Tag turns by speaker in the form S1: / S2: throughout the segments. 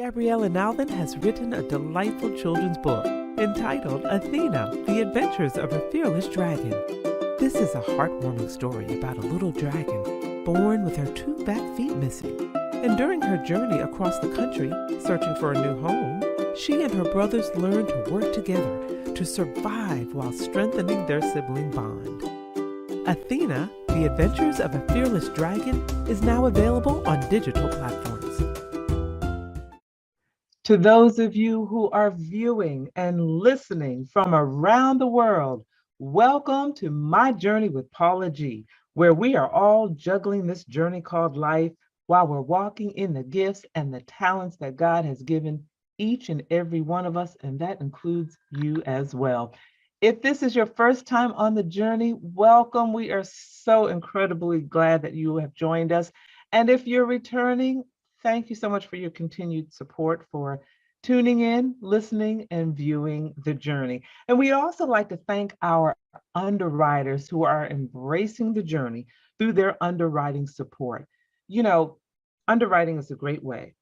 S1: Gabriella Nalvin has written a delightful children's book entitled Athena, The Adventures of a Fearless Dragon. This is a heartwarming story about a little dragon born with her two back feet missing. And during her journey across the country, searching for a new home, she and her brothers learn to work together to survive while strengthening their sibling bond. Athena, The Adventures of a Fearless Dragon is now available on digital platforms.
S2: To those of you who are viewing and listening from around the world, welcome to My Journey with Paula G, where we are all juggling this journey called life while we're walking in the gifts and the talents that God has given each and every one of us, and that includes you as well. If this is your first time on the journey, welcome. We are so incredibly glad that you have joined us. And if you're returning, thank you so much for your continued support, for tuning in, listening, and viewing the journey. And we also like to thank our underwriters who are embracing the journey through their underwriting support. You know, underwriting is a great way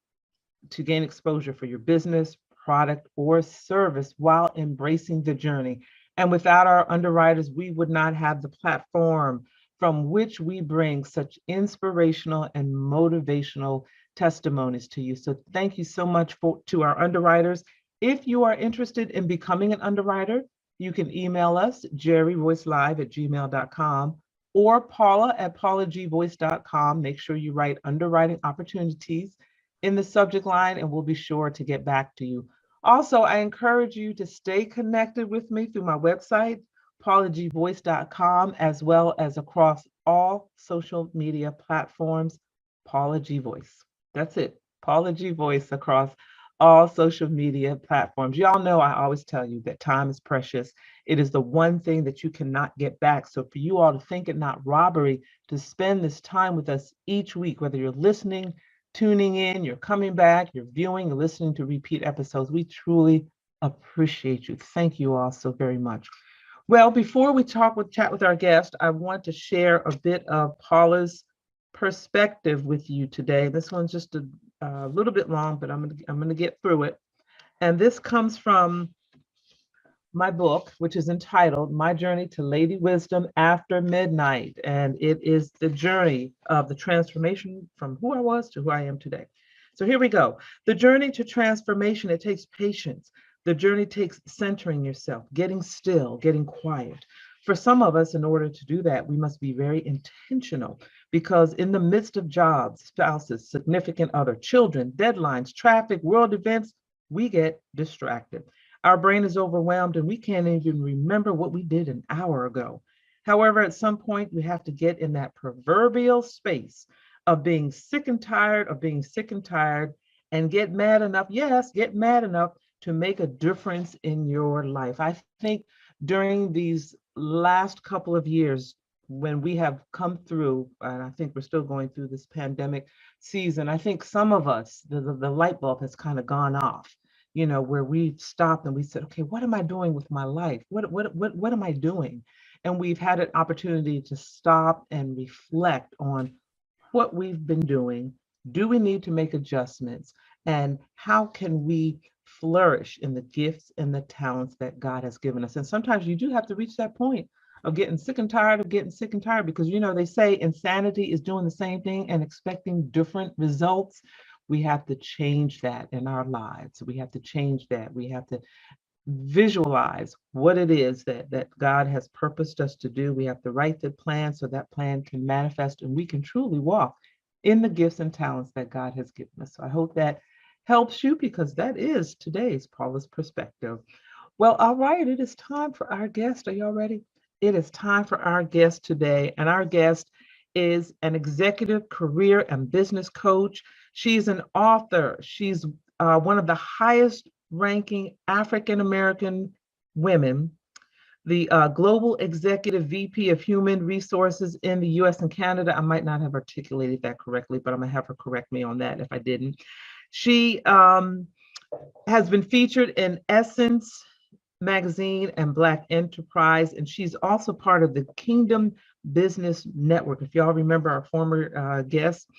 S2: to gain exposure for your business, product, or service while embracing the journey. And without our underwriters, we would not have the platform from which we bring such inspirational and motivational testimonies to you. So thank you so much to our underwriters. If you are interested in becoming an underwriter, you can email us, jerryvoicelive@gmail.com or paula@paulagvoice.com. Make sure you write underwriting opportunities in the subject line and we'll be sure to get back to you. Also, I encourage you to stay connected with me through my website, paulagvoice.com, as well as across all social media platforms, Paula G Voice. That's it, Paula G Voice across all social media platforms. Y'all know I always tell you that time is precious. It is the one thing that you cannot get back. So for you all to think it not robbery to spend this time with us each week, whether you're listening, tuning in, you're coming back, you're viewing, you're listening to repeat episodes, we truly appreciate you. Thank you all so very much. Well, before we chat with our guest, I want to share a bit of Paula's perspective with you today. This one's just a little bit long, but I'm gonna get through it. And this comes from my book, which is entitled My Journey to Lady Wisdom After Midnight. And it is the journey of the transformation from who I was to who I am today. So here we go. The journey to transformation, it takes patience. The journey takes centering yourself, getting still, getting quiet. For some of us, in order to do that, we must be very intentional because in the midst of jobs, spouses, significant other, children, deadlines, traffic, world events, we get distracted. Our brain is overwhelmed and we can't even remember what we did an hour ago. However, at some point, we have to get in that proverbial space of being sick and tired of being sick and tired and get mad enough, yes, get mad enough to make a difference in your life. I think during these last couple of years, when we have come through, and I think we're still going through this pandemic season, I think some of us, the light bulb has kind of gone off, you know, where we stopped and we said, okay, what am I doing with my life? What am I doing? And we've had an opportunity to stop and reflect on what we've been doing. Do we need to make adjustments? And how can we flourish in the gifts and the talents that God has given us? And sometimes you do have to reach that point of getting sick and tired of getting sick and tired, because, you know, they say insanity is doing the same thing and expecting different results. We have to change that in our lives. We have to change that. We have to visualize what it is that God has purposed us to do. We have to write the plan so that plan can manifest and we can truly walk in the gifts and talents that God has given us. So I hope that helps you, because that is today's Paula's perspective. Well, all right, it is time for our guest. Are y'all ready? It is time for our guest today. And our guest is an executive career and business coach. She's an author. She's one of the highest ranking African-American women, the Global Executive VP of Human Resources in the US and Canada. I might not have articulated that correctly, but I'm gonna have her correct me on that if I didn't. She has been featured in Essence Magazine and Black Enterprise, and she's also part of the Kingdom Business Network. If y'all remember our former guest,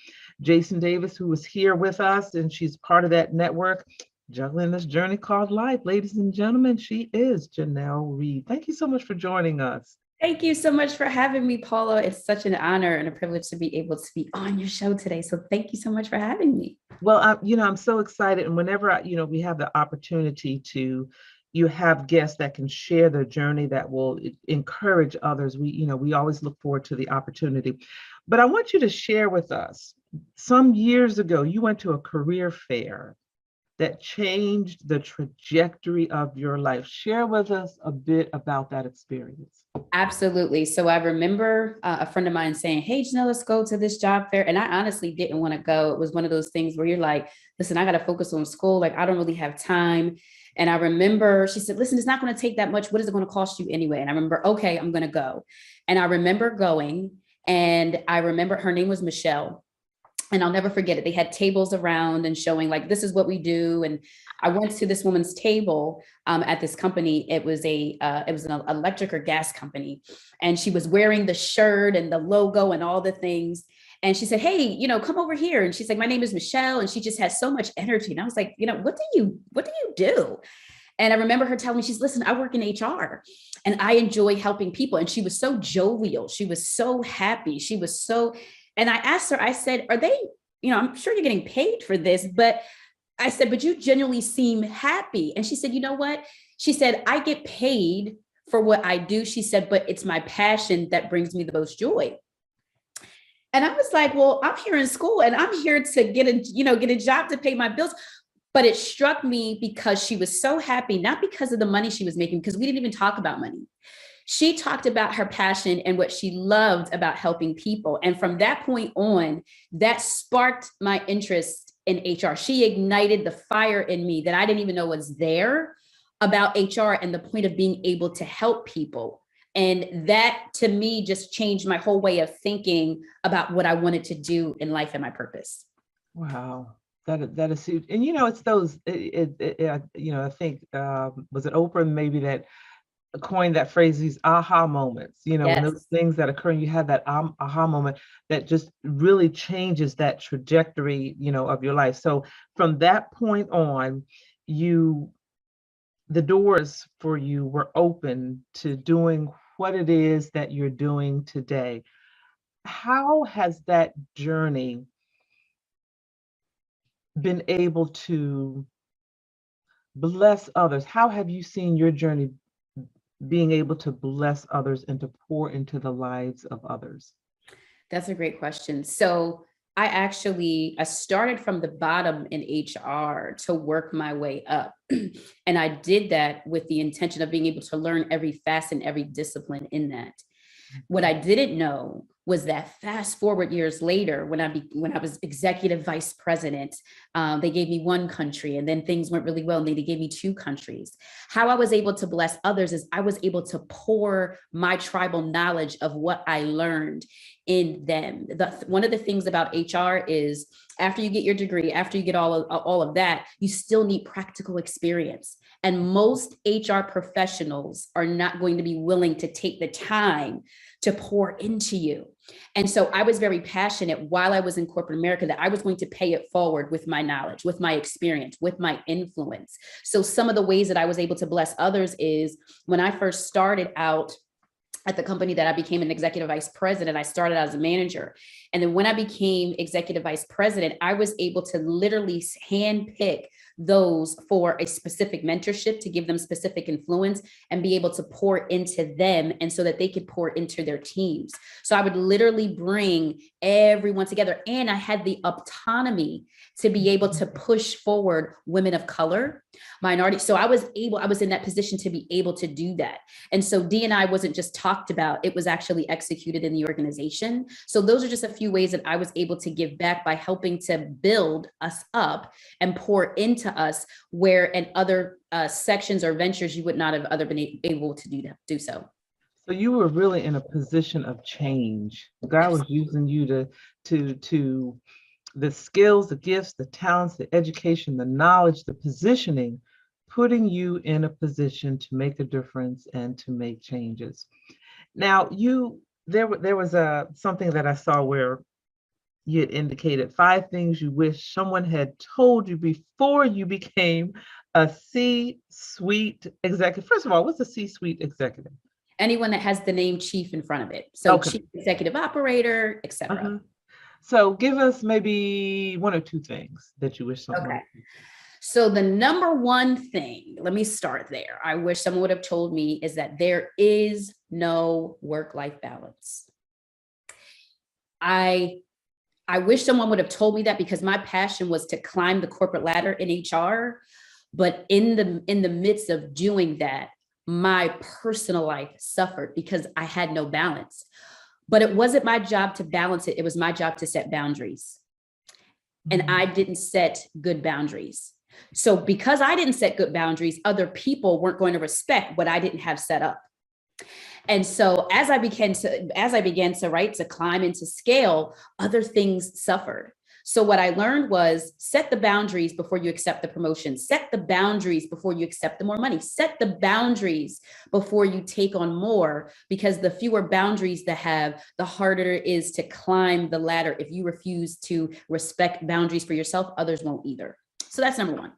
S2: Jason Davis, who was here with us, and she's part of that network, juggling this journey called life. Ladies and gentlemen, she is Janelle Reid. Thank you so much for joining us.
S3: Thank you so much for having me, Paula. It's such an honor and a privilege to be able to be on your show today. So thank you so much for having me.
S2: Well, I'm so excited, and whenever we have the opportunity to, you have guests that can share their journey that will encourage others. We always look forward to the opportunity. But I want you to share with us, some years ago, you went to a career fair that changed the trajectory of your life. Share with us a bit about that experience.
S3: Absolutely. So I remember a friend of mine saying, "Hey, Janelle, let's go to this job fair." And I honestly didn't want to go. It was one of those things where you're like, listen, I got to focus on school. Like, I don't really have time. And I remember she said, listen, it's not going to take that much. What is it going to cost you anyway? And I remember, okay, I'm going to go. And I remember going, and I remember her name was Michelle. And I'll never forget it. They had tables around and showing like, this is what we do. And I went to this woman's table at this company. It was an electric or gas company. And she was wearing the shirt and the logo and all the things. And she said, hey, come over here. And she's like, my name is Michelle. And she just has so much energy. And I was like, what do you do? And I remember her telling me, listen, I work in HR and I enjoy helping people. And she was so jovial. She was so happy. And I asked her, I said, are they, I'm sure you're getting paid for this, but I said, but you genuinely seem happy. And she said, you know what? She said, I get paid for what I do. She said, but it's my passion that brings me the most joy. And I was like, well, I'm here in school and I'm here to get a job to pay my bills. But it struck me because she was so happy, not because of the money she was making, because we didn't even talk about money. She talked about her passion and what she loved about helping people. And from that point on, that sparked my interest in HR. She ignited the fire in me that I didn't even know was there about HR and the point of being able to help people. And that to me just changed my whole way of thinking about what I wanted to do in life and my purpose.
S2: Wow. That is huge. And it's those, I think, was it Oprah maybe that coined that phrase, these aha moments,
S3: Yes.
S2: when those things that occur and you have that aha moment that just really changes that trajectory, of your life. So from that point on, the doors for you were open to doing what it is that you're doing today. How has that journey been able to bless others? How have you seen your journey being able to bless others and to pour into the lives of others?
S3: That's a great question. So I started from the bottom in HR to work my way up. And I did that with the intention of being able to learn every facet and every discipline in that. What I didn't know was that fast forward years later, when I was executive vice president, they gave me one country and then things went really well and they gave me two countries. How I was able to bless others is I was able to pour my tribal knowledge of what I learned in them. One of the things about HR is after you get your degree, after you get all of that, you still need practical experience. And most HR professionals are not going to be willing to take the time to pour into you. And so I was very passionate while I was in corporate America that I was going to pay it forward with my knowledge, with my experience, with my influence. So some of the ways that I was able to bless others is when I first started out at the company that I became an executive vice president, I started as a manager. And then when I became executive vice president, I was able to literally handpick those for a specific mentorship to give them specific influence and be able to pour into them and so that they could pour into their teams. So I would literally bring everyone together and I had the autonomy to be able to push forward women of color, minority. So I was in that position to be able to do that. And so D&I wasn't just talked about, it was actually executed in the organization. So those are just a few ways that I was able to give back by helping to build us up and pour into us where in other sections or ventures you would not have been able to do so.
S2: So you were really in a position of change. God was using you to the skills, the gifts, the talents, the education, the knowledge, the positioning, putting you in a position to make a difference and to make changes. Now, there was something that I saw where you had indicated 5 things you wish someone had told you before you became a C-suite executive. First of all, what's a C-suite executive?
S3: Anyone that has the name chief in front of it. So
S2: Okay.
S3: chief executive operator, etc.
S2: So give us maybe 1 or 2 things that you wish someone.
S3: Okay. So the number one thing, let me start there. I wish someone would have told me is that there is no work-life balance. I wish someone would have told me that, because my passion was to climb the corporate ladder in HR. But in the midst of doing that, my personal life suffered because I had no balance. But it wasn't my job to balance it. It was my job to set boundaries. And I didn't set good boundaries. So because I didn't set good boundaries, other people weren't going to respect what I didn't have set up. And so as I began to climb and to scale, other things suffered. So what I learned was set the boundaries before you accept the promotion, set the boundaries before you accept the more money, set the boundaries before you take on more, because the fewer boundaries to have, the harder it is to climb the ladder. If you refuse to respect boundaries for yourself, others won't either. So that's number one.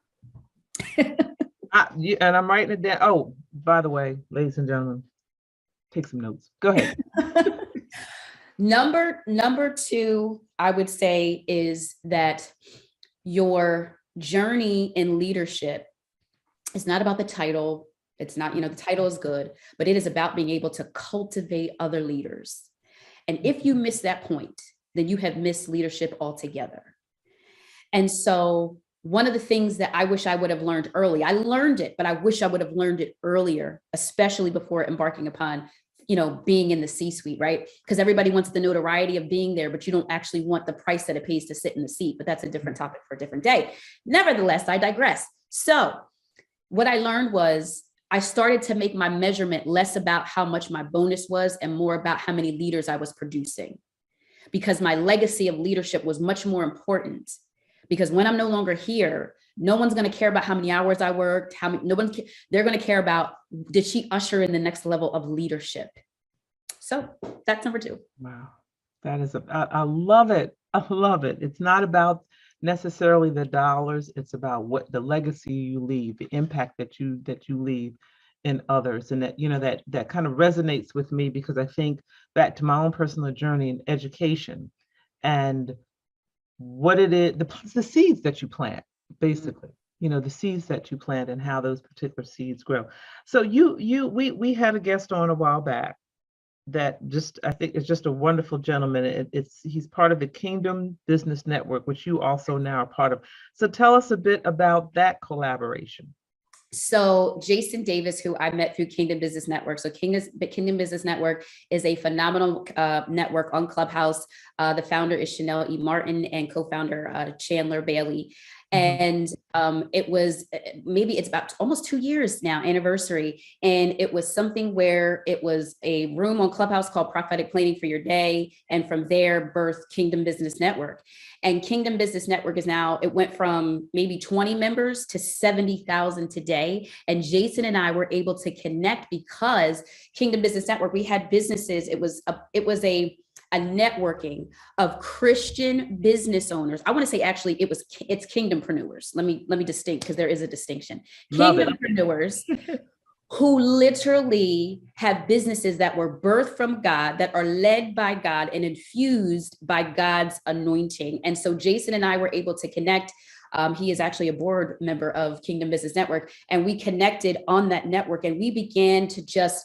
S2: And I'm writing it down. Oh, by the way, ladies and gentlemen, take some notes. Go ahead.
S3: Number two, I would say, is that your journey in leadership is not about the title. It's not, the title is good, but it is about being able to cultivate other leaders. And if you miss that point, then you have missed leadership altogether. And so one of the things that I wish I would have learned early, I learned it, but I wish I would have learned it earlier, especially before embarking upon being in the C-suite, right? Because everybody wants the notoriety of being there, but you don't actually want the price that it pays to sit in the seat. But that's a different topic for a different day. Nevertheless, I digress. So what I learned was I started to make my measurement less about how much my bonus was and more about how many leaders I was producing, because my legacy of leadership was much more important. Because when I'm no longer here, no one's going to care about how many hours I worked, they're going to care about, did she usher in the next level of leadership? So that's number two.
S2: Wow. That is, I love it. I love it. It's not about necessarily the dollars. It's about what the legacy you leave, the impact that you leave in others. And that kind of resonates with me, because I think back to my own personal journey in education and what it is, the seeds that you plant, basically, the seeds that you plant and how those particular seeds grow. So we had a guest on a while back that I think is just a wonderful gentleman. He's part of the Kingdom Business Network, which you also now are part of. So tell us a bit about that collaboration.
S3: So Jason Davis, who I met through Kingdom Business Network. So Kingdom Business Network is a phenomenal network on Clubhouse. The founder is Janelle E. Martin and co-founder Chandler Bailey. And it's about almost 2 years now, anniversary. And it was something where it was a room on Clubhouse called Prophetic Planning for Your Day. And from there, birthed Kingdom Business Network. And Kingdom Business Network it went from maybe 20 members to 70,000 today. And Jason and I were able to connect because Kingdom Business Network, we had businesses. It was a networking of Christian business owners. I want to say actually it's kingdompreneurs. Let me distinct, because there is a distinction. Kingdompreneurs who literally have businesses that were birthed from God, that are led by God and infused by God's anointing. And so Jason and I were able to connect. He is actually a board member of Kingdom Business Network, and we connected on that network, and we began to just,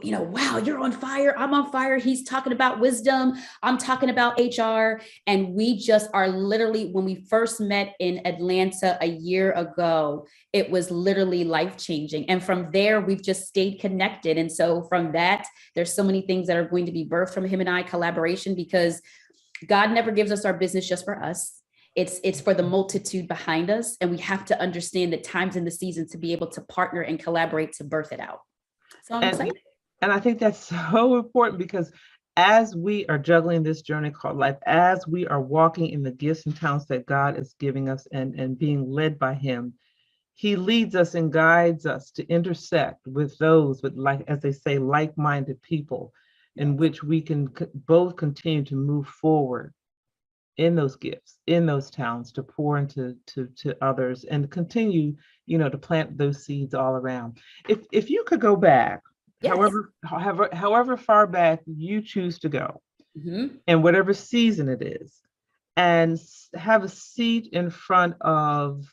S3: wow, you're on fire. I'm on fire. He's talking about wisdom. I'm talking about HR. And we just are literally, when we first met in Atlanta a year ago, it was literally life-changing. And from there, we've just stayed connected. And so from that, there's so many things that are going to be birthed from him and I collaboration, because God never gives us our business just for us. It's for the multitude behind us. And we have to understand the times and the seasons to be able to partner and collaborate to birth it out. So I'm excited.
S2: And I think that's so important, because as we are juggling this journey called life, as we are walking in the gifts and talents that God is giving us and being led by him, he leads us and guides us to intersect with those with, like, as they say, like-minded people, in which we can both continue to move forward in those gifts, in those talents, to pour into to others and continue, to plant those seeds all around. If you could go back,
S3: Yes.
S2: however far back you choose to go,
S3: Mhm.
S2: in whatever season it is, and have a seat in front of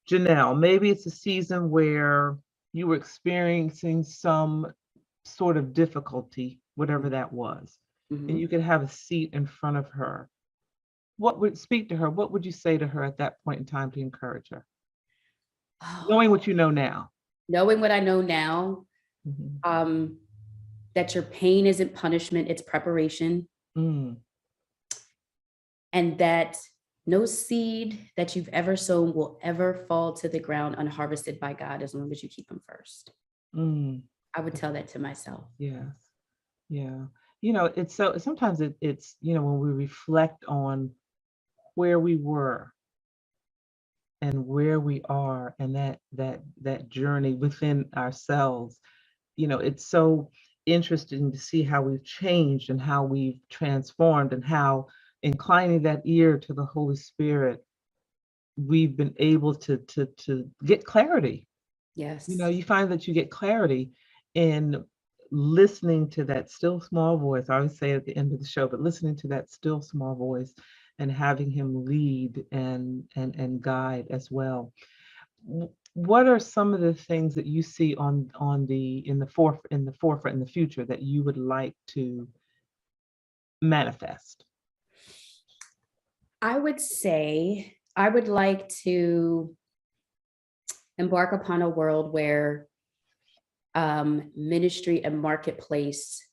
S2: Janelle. Maybe it's a season where you were experiencing some sort of difficulty, whatever that was, and you
S3: Mhm.
S2: could have a seat in front of her. What would speak to her? What would you say to her at that point in time to encourage her, knowing
S3: Oh,
S2: what you know now?
S3: knowing what I know now,
S2: Mhm.
S3: um, that your pain isn't punishment, it's preparation,
S2: Mm,
S3: and that no seed that you've ever sown will ever fall to the ground unharvested by God as long as you keep Him first.
S2: mm.
S3: I would tell that to myself.
S2: Yes. Yeah. It's so sometimes it's, when we reflect on where we were and where we are and that journey within ourselves, it's so interesting to see how we've changed and how we've transformed and how inclining that ear to the Holy Spirit, we've been able to get clarity.
S3: Yes.
S2: You find that you get clarity in listening to that still small voice. I always say at the end of the show, but listening to that still small voice and having him lead and guide as well. What are some of the things that you see on the in the forefront in the future that you would like to manifest?
S3: I would say I would like to embark upon a world where ministry and marketplace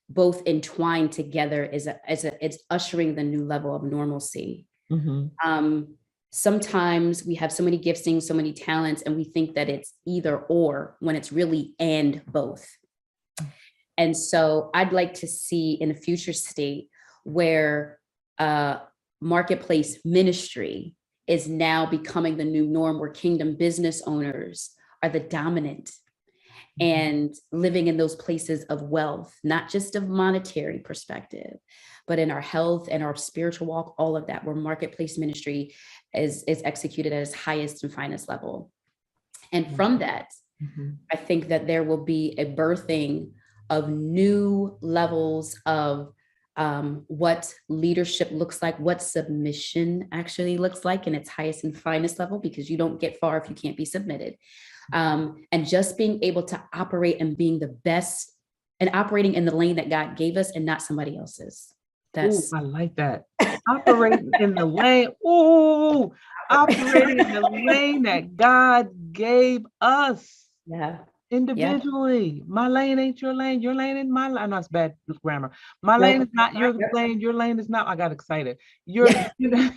S3: both entwined together it's ushering the new level of normalcy.
S2: Hmm.
S3: Um, Sometimes we have so many giftings, so many talents, and we think that it's either or when it's really and both. And so I'd like to see in a future state where marketplace ministry is now becoming the new norm, where kingdom business owners are the dominant and living in those places of wealth, not just of monetary perspective, but in our health and our spiritual walk, all of that, where marketplace ministry is executed at its highest and finest level. And from that,
S2: Hmm.
S3: I think that there will be a birthing of new levels of what leadership looks like, what submission actually looks like in its highest and finest level, because you don't get far if you can't be submitted. And just being able to operate and being the best and operating in the lane that God gave us and not somebody else's.
S2: Oh,
S3: That's
S2: I like that. Operating in the lane. Oh, operating in the lane that God gave us
S3: yeah, yeah.
S2: individually. My lane ain't your lane. Your lane ain't my lane. I know it's bad grammar. My lane
S3: Nope.
S2: is not your
S3: Yep.
S2: lane. Your lane is not. I got excited. Your,
S3: Yeah.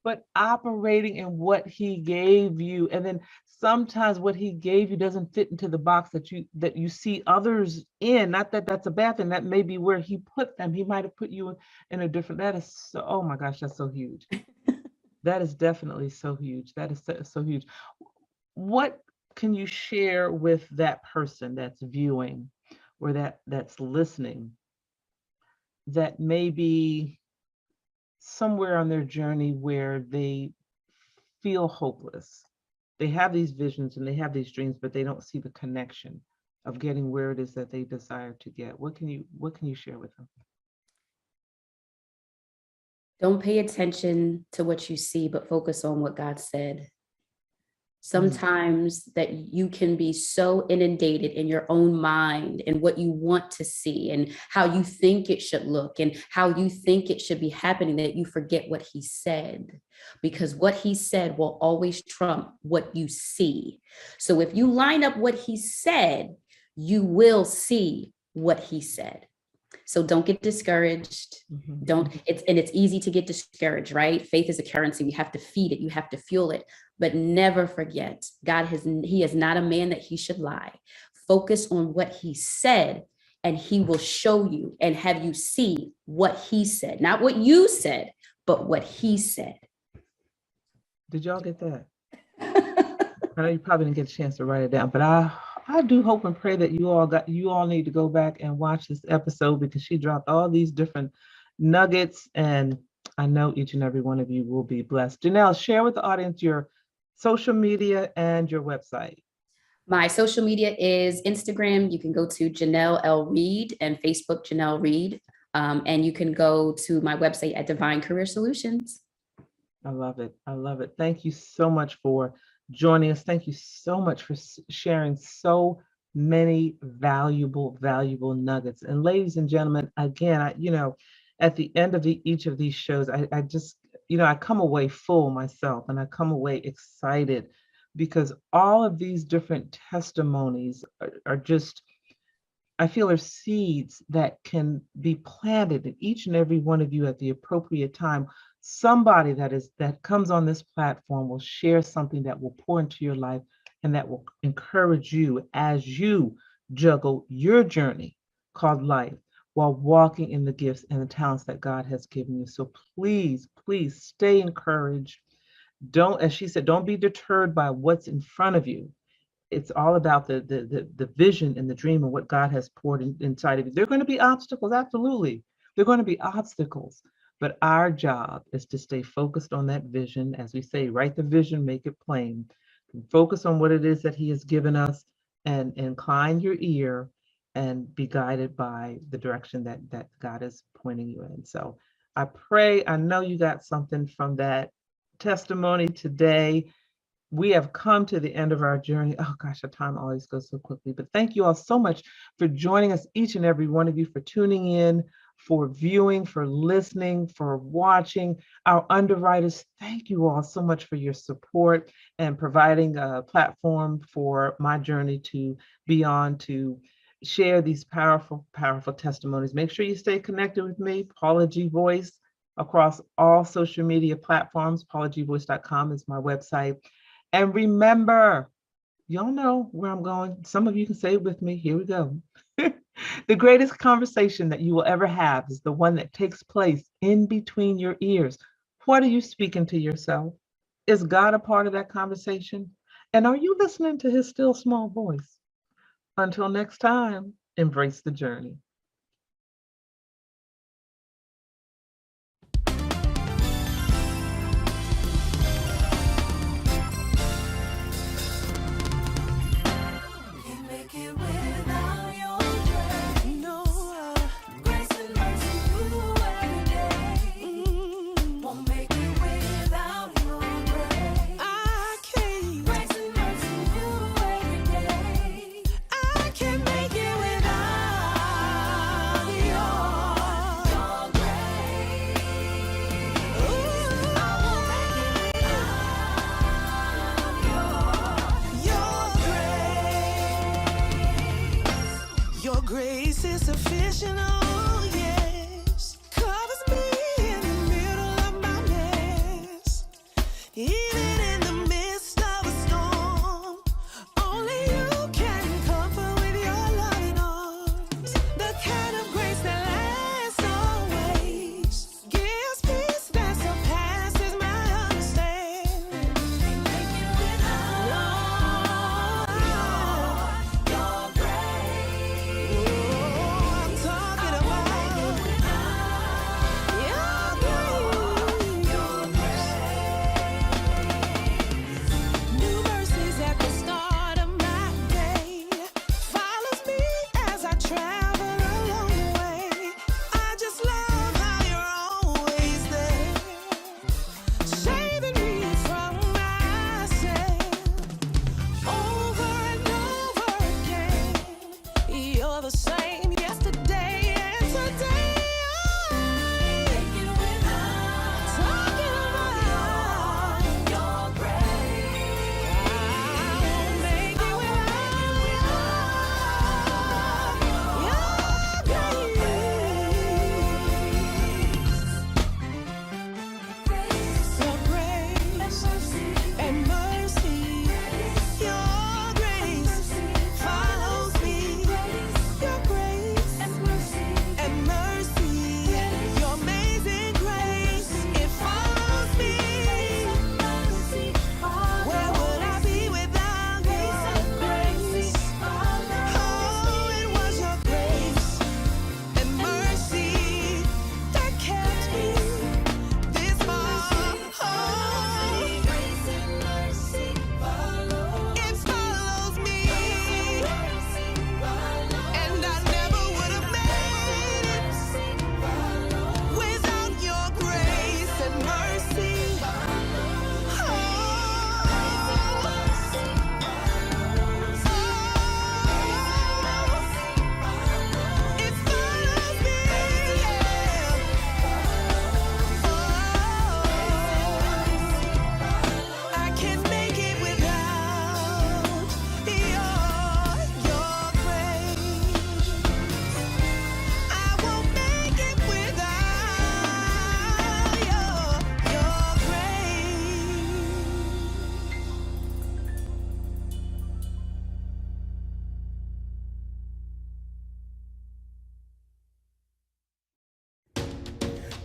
S2: but operating in what he gave you, and then sometimes what he gave you doesn't fit into the box that you see others in. Not that that's a bad thing. That may be where he put them. He might have put you in a different. That is so. Oh my gosh, that's so huge. That is definitely so huge. That is so huge. What can you share with that person that's viewing or that's listening, that may be somewhere on their journey where they feel hopeless? They have these visions and they have these dreams, but they don't see the connection of getting where it is that they desire to get. What can you share with them?
S3: Don't pay attention to what you see, but focus on what God said.
S2: Mm,
S3: Sometimes that you can be so inundated in your own mind and what you want to see and how you think it should look and how you think it should be happening that you forget what he said, because what he said will always trump what you see. So if you line up what he said, you will see what he said. So don't get discouraged.
S2: mhm,
S3: Don't it's easy to get discouraged, right? Faith is a currency. We have to feed it, you have to fuel it. But never forget, he is not a man that he should lie. Focus on what he said, and he will show you and have you see what he said, not what you said, but what he said.
S2: Did y'all get that? I know you probably didn't get a chance to write it down, but I do hope and pray that you all need to go back and watch this episode, because she dropped all these different nuggets, and I know each and every one of you will be blessed. Janelle, share with the audience your social media and your website.
S3: My social media is Instagram. You can go to Janelle L. Reid, and Facebook, Janelle Reid. And you can go to my website at Divine Career Solutions.
S2: I love it. I love it. Thank you so much for joining us. Thank you so much for sharing so many valuable nuggets. And ladies and gentlemen, again, at the end of each of these shows, I just, I come away full myself, and I come away excited because all of these different testimonies are just, I feel, are seeds that can be planted in each and every one of you at the appropriate time. Somebody that comes on this platform will share something that will pour into your life and that will encourage you as you juggle your journey called life while walking in the gifts and the talents that God has given you. So please, please stay encouraged. Don't, as she said, don't be deterred by what's in front of you. It's all about the vision and the dream and what God has poured inside of you. There are going to be obstacles, absolutely. There are going to be obstacles, but our job is to stay focused on that vision. As we say, write the vision, make it plain. Focus on what it is that He has given us, and incline your ear and be guided by the direction that God is pointing you in. So I pray, I know you got something from that testimony today. We have come to the end of our journey. Oh gosh, the time always goes so quickly. But thank you all so much for joining us, each and every one of you, for tuning in, for viewing, for listening, for watching. Our underwriters, thank you all so much for your support and providing a platform for my journey to be on, to share these powerful, powerful testimonies. Make sure you stay connected with me, Paula G. Voice, across all social media platforms. PaulaGVoice.com is my website. And remember, y'all know where I'm going. Some of you can say it with me. Here we go. The greatest conversation that you will ever have is the one that takes place in between your ears. What are you speaking to yourself? Is God a part of that conversation? And are you listening to His still small voice? Until next time, embrace the journey.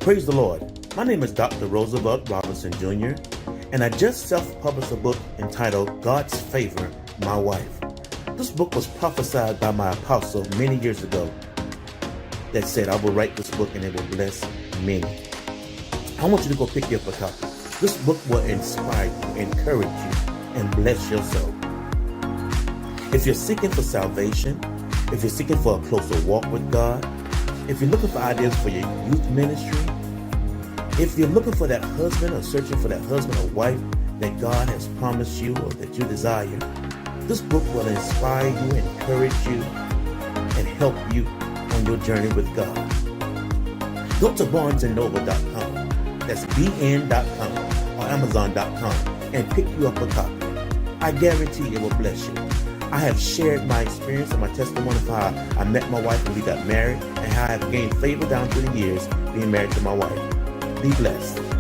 S4: Praise the Lord. My name is Dr. Roosevelt Robinson Jr., and I just self-published a book entitled God's Favor, My Wife. This book was prophesied by my apostle many years ago that said, I will write this book and it will bless many. I want you to go pick you up a copy. This book will inspire you, encourage you, and bless your soul. If you're seeking for salvation, if you're seeking for a closer walk with God, if you're looking for ideas for your youth ministry, if you're looking for that husband or searching for that husband or wife that God has promised you or that you desire, this book will inspire you, encourage you, and help you on your journey with God. Go to barnesandnoble.com, that's bn.com or amazon.com, and pick you up a copy. I guarantee it will bless you. I have shared my experience and my testimony of how I met my wife and we got married, and how I have gained favor down through the years being married to my wife. Be blessed.